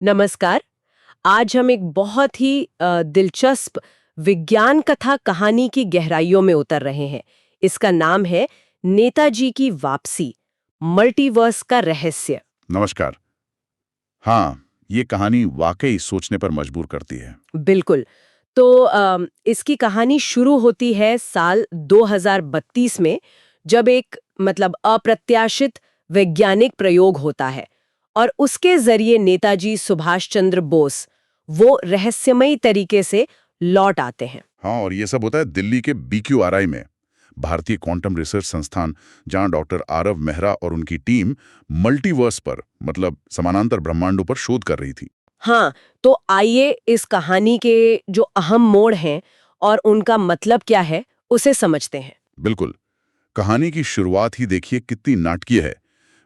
नमस्कार। आज हम एक बहुत ही दिलचस्प विज्ञान कथा कहानी की गहराइयों में उतर रहे हैं। इसका नाम है नेताजी की वापसी, मल्टीवर्स का रहस्य। नमस्कार। हाँ, ये कहानी वाकई सोचने पर मजबूर करती है। बिल्कुल। तो इसकी कहानी शुरू होती है साल 2032 में, जब एक अप्रत्याशित वैज्ञानिक प्रयोग होता है और उसके जरिए नेताजी सुभाष चंद्र बोस वो रहस्यमयी तरीके से लौट आते हैं। हाँ, और ये सब होता है दिल्ली के BQRI में, भारतीय क्वांटम रिसर्च संस्थान, जहाँ डॉक्टर आरव मेहरा और उनकी टीम मल्टीवर्स पर समानांतर ब्रह्मांडों पर शोध कर रही थी। हाँ, तो आइए इस कहानी के जो अहम मोड़ हैं और उनका मतलब क्या है उसे समझते हैं। बिल्कुल। कहानी की शुरुआत ही देखिए कितनी नाटकीय है।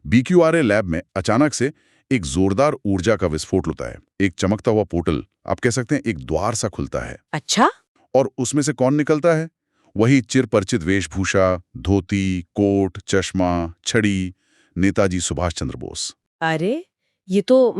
BQRA लैब में अचानक से एक जोरदार ऊर्जा का विस्फोट होता है। एक चमकता हुआ पोर्टल, आप कह सकते हैं एक द्वार सा खुलता है। अच्छा। और उसमें से कौन निकलता है? वही चिरपरिचित वेशभूषा, धोती, कोट, चश्मा, छड़ी, नेताजी सुभाष चंद्र बोस। अरे, ये तो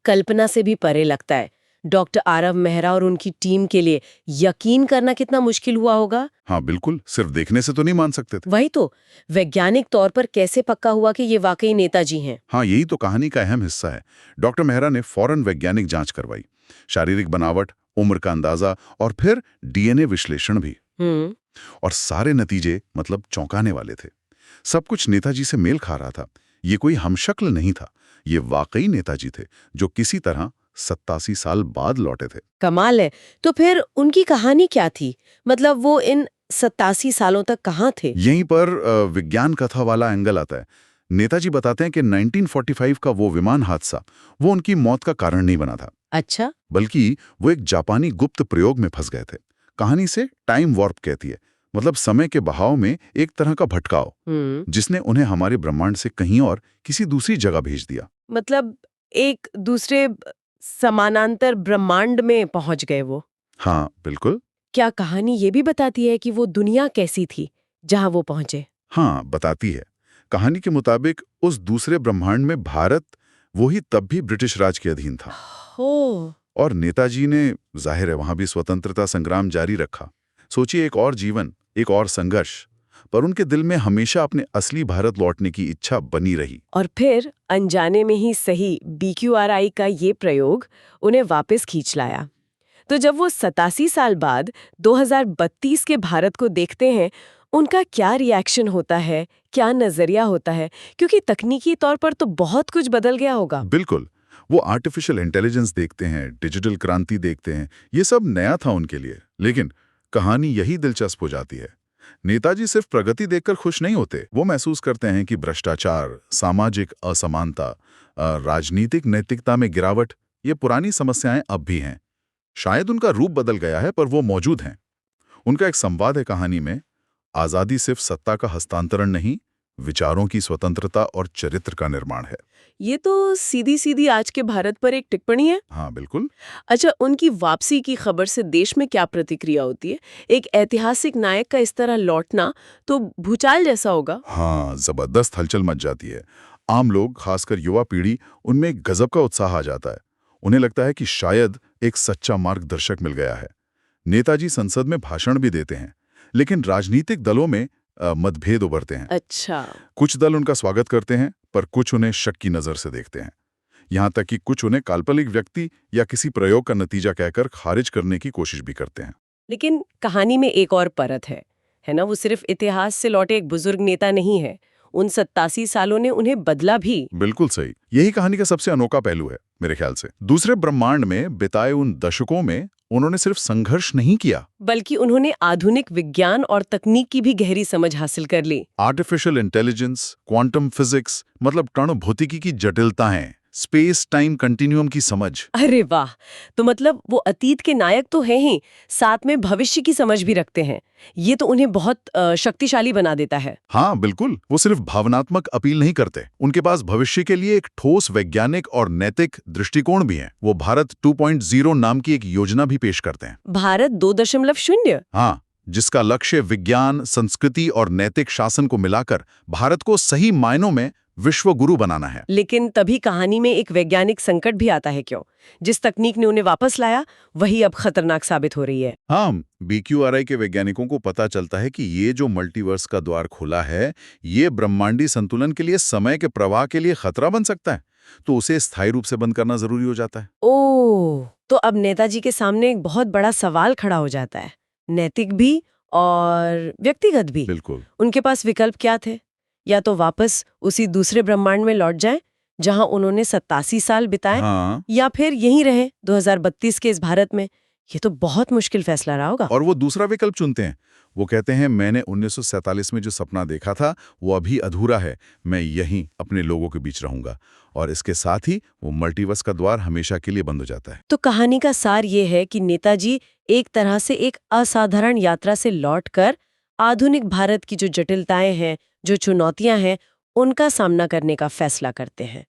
कल्पना से भी परे लगता है। डॉक्टर आरव मेहरा और उनकी टीम के लिए यकीन करना कितना मुश्किल हुआ होगा। हाँ बिल्कुल, सिर्फ देखने से तो नहीं मान सकते थे। वही तो, वैज्ञानिक तौर पर कैसे पक्का हुआ कि ये वाकई नेताजी हैं? हाँ, यही तो कहानी का अहम हिस्सा है। डॉक्टर मेहरा ने फौरन वैज्ञानिक जांच करवाई, शारीरिक बनावट, उम्र का अंदाजा और फिर DNA विश्लेषण भी। हम्म। और सारे नतीजे चौंकाने वाले थे। सब कुछ नेताजी से मेल खा रहा था। ये कोई हमशक्ल नहीं था, ये वाकई नेताजी थे, जो किसी तरह 87 साल बाद लौटे थे। कमाल है। तो फिर उनकी कहानी क्या थी? वो इन 87 सालों तक कहाँ थे? यहीं पर विज्ञान कथा वाला एंगल आता है। नेताजी बताते हैं कि 1945 का वो विमान हादसा, वो उनकी मौत का कारण नहीं बना था। अच्छा। बल्कि वो एक जापानी गुप्त प्रयोग में फंस गए थे। कहानी से टाइम वॉर्प कहती है, समय के बहाव में एक तरह का भटकाव, जिसने उन्हें हमारे ब्रह्मांड से कहीं और किसी दूसरी जगह भेज दिया। एक दूसरे समानांतर ब्रह्मांड में पहुंच गए वो। हाँ बिल्कुल। क्या कहानी ये भी बताती है कि वो दुनिया कैसी थी जहां वो पहुंचे? हाँ, बताती है। कहानी के मुताबिक उस दूसरे ब्रह्मांड में भारत, वो ही तब भी ब्रिटिश राज के अधीन था। हो। और नेताजी ने, जाहिर है, वहां भी स्वतंत्रता संग्राम जारी रखा। सोचिए, एक और जीवन, एक और संघर्ष, पर उनके दिल में हमेशा अपने असली भारत लौटने की इच्छा बनी रही। और फिर अनजाने में ही सही, BQRI का ये प्रयोग उन्हें वापस खींच लाया। तो जब वो 87 साल बाद 2032 के भारत को देखते हैं, उनका क्या रिएक्शन होता है, क्या नजरिया होता है? क्योंकि तकनीकी तौर पर तो बहुत कुछ बदल गया होगा। बिल्कुल। वो आर्टिफिशियल इंटेलिजेंस देखते हैं, डिजिटल क्रांति देखते हैं, ये सब नया था उनके लिए। लेकिन कहानी यही दिलचस्प हो जाती है। नेताजी सिर्फ प्रगति देखकर खुश नहीं होते, वो महसूस करते हैं कि भ्रष्टाचार, सामाजिक असमानता, राजनीतिक नैतिकता में गिरावट, ये पुरानी समस्याएं अब भी हैं। शायद उनका रूप बदल गया है, पर वो मौजूद हैं। उनका एक संवाद है कहानी में, आजादी सिर्फ सत्ता का हस्तांतरण नहीं, विचारों की स्वतंत्रता और चरित्र का निर्माण है। ये तो सीधी सीधी आज के भारत पर एक टिप्पणी है। हाँ बिल्कुल। अच्छा, उनकी वापसी की खबर से देश में क्या प्रतिक्रिया होती है? एक ऐतिहासिक नायक का इस तरह लौटना तो भूचाल जैसा होगा। हाँ, जबरदस्त हलचल मच जाती है। आम लोग, खासकर युवा पीढ़ी, उनमें एक गजब का उत्साह आ जाता है। उन्हें लगता है कि शायद एक सच्चा मार्गदर्शक मिल गया है। नेताजी संसद में भाषण भी देते हैं, लेकिन राजनीतिक दलों में मतभेद उभरते हैं। अच्छा। कुछ दल उनका स्वागत करते हैं, पर कुछ उन्हें शक की नजर से देखते हैं। यहाँ तक कि कुछ उन्हें काल्पनिक व्यक्ति या किसी प्रयोग का नतीजा कहकर खारिज करने की कोशिश भी करते हैं। लेकिन कहानी में एक और परत है ना? वो सिर्फ इतिहास से लौटे एक बुजुर्ग नेता नहीं है। उन 87 सालों ने उन्हें बदला भी। बिल्कुल सही। यही कहानी का सबसे अनोखा पहलू है मेरे ख्याल से। दूसरे ब्रह्मांड में बिताए उन दशकों में उन्होंने सिर्फ संघर्ष नहीं किया, बल्कि उन्होंने आधुनिक विज्ञान और तकनीक की भी गहरी समझ हासिल कर ली। आर्टिफिशियल इंटेलिजेंस, क्वांटम फिजिक्स, कण भौतिकी की जटिलताएं, स्पेस टाइम कंटिन्यूम की समझ। अरे वाह! तो वो अतीत के नायक तो हैं ही, साथ में भविष्य की समझ भी रखते हैं। ये तो उन्हें बहुत शक्तिशाली बना देता है। हाँ बिल्कुल, वो सिर्फ भावनात्मक अपील नहीं करते, उनके पास भविष्य के लिए एक ठोस वैज्ञानिक और नैतिक दृष्टिकोण भी है। वो भारत 2.0 नाम की एक योजना भी पेश करते हैं। भारत 2.0? हाँ, जिसका लक्ष्य विज्ञान, संस्कृति और नैतिक शासन को मिलाकर भारत को सही मायनों में विश्व गुरु बनाना है। लेकिन तभी कहानी में एक वैज्ञानिक संकट भी आता है क्यों? जिस तकनीक ने उन्हें वापस लाया वही अब खतरनाक साबित हो रही है। हाँ, BQRI के वैज्ञानिकों को पता चलता है कि ये जो मल्टीवर्स का द्वार खुला है, ये ब्रह्मांडी संतुलन के लिए, समय के प्रवाह के लिए खतरा बन सकता है। तो उसे स्थायी रूप से बंद करना जरूरी हो जाता है। ओह, तो अब नेताजी के सामने एक बहुत बड़ा सवाल खड़ा हो जाता है, नैतिक भी और व्यक्तिगत भी। बिल्कुल। उनके पास विकल्प क्या थे? या तो वापस उसी दूसरे ब्रह्मांड में लौट जाएं जहां उन्होंने 87 साल बिताए, हाँ, या फिर यहीं रहे 2032 के इस भारत में। ये तो बहुत मुश्किल फैसला रहा होगा। और वो दूसरा विकल्प चुनते हैं। वो कहते हैं, मैंने 1947 में जो सपना देखा था वो अभी अधूरा है, मैं यहीं अपने लोगों के बीच रहूंगा। और इसके साथ ही वो मल्टीवर्स का द्वार हमेशा के लिए बंद हो जाता है। तो कहानी का सार ये है कि नेताजी एक तरह से एक असाधारण यात्रा से लौटकर आधुनिक भारत की जो जटिलताएं हैं, जो चुनौतियां हैं, उनका सामना करने का फैसला करते हैं,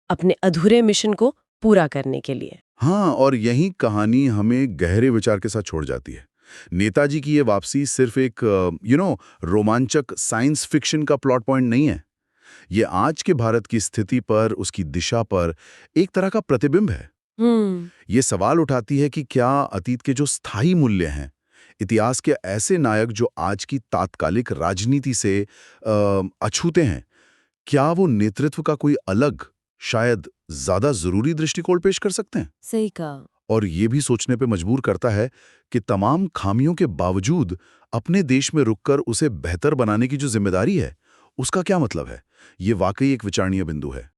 अपने अधूरे मिशन को पूरा करने के लिए। हाँ, और यही कहानी हमें गहरे विचार के साथ छोड़ जाती है। नेताजी की ये वापसी सिर्फ एक रोमांचक साइंस फिक्शन का प्लॉट पॉइंट नहीं है। ये आज के भारत की स्थिति पर, उसकी दिशा पर एक तरह का प्रतिबिंब है। ये सवाल उठाती है कि क्या अतीत के जो स्थायी मूल्य हैं, इतिहास के ऐसे नायक जो आज की तात्कालिक राजनीति से अछूते हैं, क्या वो नेतृत्व का कोई अलग, शायद ज्यादा जरूरी दृष्टिकोण पेश कर सकते हैं? सही कहा। और ये भी सोचने पे मजबूर करता है कि तमाम खामियों के बावजूद अपने देश में रुककर उसे बेहतर बनाने की जो जिम्मेदारी है, उसका क्या मतलब है? ये वाकई एक विचारणीय बिंदु है।